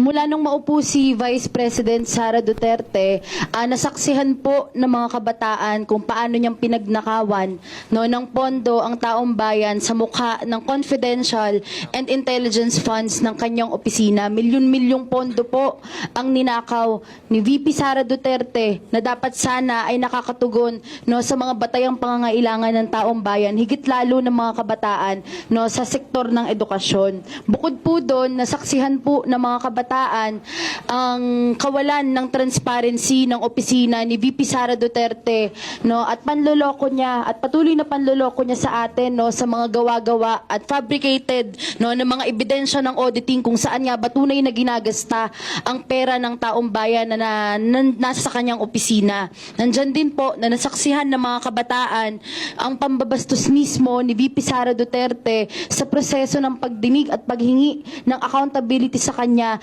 Mula nung maupo si Vice President Sara Duterte, nasaksihan po ng mga kabataan kung paano niyang pinagnakawan ng pondo ang taong bayan sa mukha ng confidential and intelligence funds ng kanyang opisina. Milyon-milyong pondo po ang ninakaw ni VP Sara Duterte na dapat sana ay nakakatugon sa mga batayang pangangailangan ng taong bayan, higit lalo ng mga kabataan sa sektor ng edukasyon. Bukod po doon, nasaksihan po ng mga kabataan ang kawalan ng transparency ng opisina ni VP Sara Duterte at panloloko niya at patuloy na panloloko niya sa atin sa mga gawa-gawa at fabricated ng mga ebidensya ng auditing kung saan nga ba tunay na ginagasta ang pera ng taong bayan na nasa kanyang opisina. Nandyan din po na nasaksihan ng mga kabataan ang pambabastos mismo ni VP Sara Duterte sa proseso ng pagdinig at paghingi ng accountability sa kanya